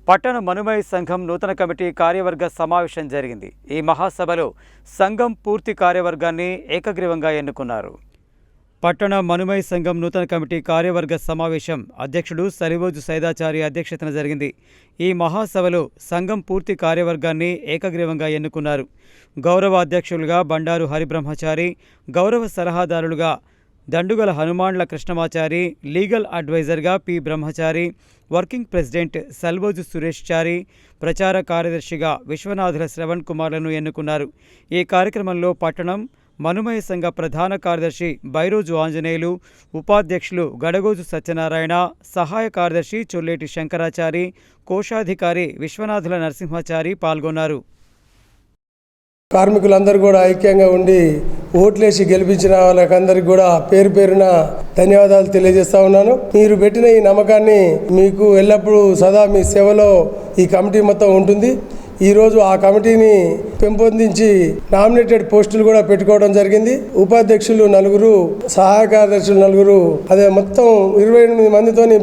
పట్టణ మనుమయ సంఘం నూతన కమిటీ కార్యవర్గ సమావేశం జరిగింది. ఈ మహాసభలో సంఘం పూర్తి కార్యవర్గాన్ని ఏకగ్రీవంగా ఎన్నుకున్నారు. పట్టణ మనుమయ సంఘం నూతన కమిటీ కార్యవర్గ సమావేశం అధ్యక్షుడు సలివోజు సైదాచారి అధ్యక్షతన జరిగింది. ఈ మహాసభలో సంఘం పూర్తి కార్యవర్గాన్ని ఏకగ్రీవంగా ఎన్నుకున్నారు. గౌరవ అధ్యక్షులుగా బండారు హరిబ్రహ్మచారి, గౌరవ సలహాదారులుగా దండుగల హనుమాండ్ల కృష్ణమాచారి, లీగల్ అడ్వైజర్గా పి బ్రహ్మచారి, వర్కింగ్ ప్రెసిడెంట్ సల్వోజు సురేష్ చారి, ప్రచార కార్యదర్శిగా విశ్వనాథుల శ్రవణ్ కుమార్లను ఎన్నుకున్నారు. ఈ కార్యక్రమంలో పట్టణం మనుమయ సంఘ ప్రధాన కార్యదర్శి బైరోజు ఆంజనేయులు, ఉపాధ్యక్షులు గడగోజు సత్యనారాయణ, సహాయ కార్యదర్శి చొల్లేటి శంకరాచారి, కోశాధికారి విశ్వనాథుల నరసింహాచారి పాల్గొన్నారు. కార్మికులందరూ కూడా ఐక్యంగా ఉండి ఓట్లేసి గెలిపించిన వాళ్ళకందరికీ కూడా పేరు పేరున ధన్యవాదాలు తెలియజేస్తా ఉన్నాను. మీరు పెట్టిన ఈ నమ్మకాన్ని మీకు ఎల్లప్పుడూ సదా మీ సేవలో ఈ కమిటీ మొత్తం ఉంటుంది. ఈరోజు ఆ కమిటీని పెంపొందించి నామినేటెడ్ పోస్టులు కూడా పెట్టుకోవడం జరిగింది. ఉపాధ్యక్షులు 4, సహాయ కార్యదర్శులు 4, అదే మొత్తం 28 మందితోని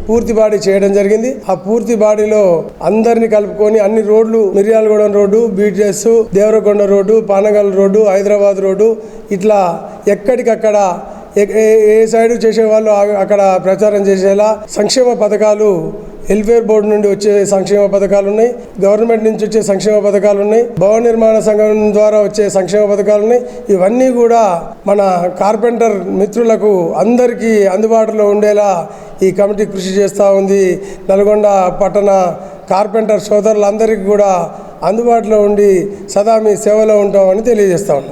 పూర్తి బాడీ చేయడం జరిగింది. ఆ పూర్తి బాడీలో అందరినీ కలుపుకొని అన్ని రోడ్లు, Miryalagudem road, BTS, Devarakonda road, Panagal road, Hyderabad road, ఇట్లా ఎక్కడికక్కడ ఏ సైడ్ చేసేవాళ్ళు అక్కడ ప్రచారం చేసేలా సంక్షేమ పథకాలు, వెల్ఫేర్ బోర్డు నుండి వచ్చే సంక్షేమ పథకాలు ఉన్నాయి, గవర్నమెంట్ నుంచి వచ్చే సంక్షేమ పథకాలు ఉన్నాయి, భవన నిర్మాణ సంఘం ద్వారా వచ్చే సంక్షేమ పథకాలు ఉన్నాయి. ఇవన్నీ కూడా మన కార్పెంటర్ మిత్రులకు అందరికీ అందుబాటులో ఉండేలా ఈ కమిటీ కృషి చేస్తూ ఉంది. నల్గొండ పట్టణ కార్పెంటర్ సోదరులందరికీ కూడా అందుబాటులో ఉండి సదా మీ సేవలో ఉంటామని తెలియజేస్తా ఉన్నాం.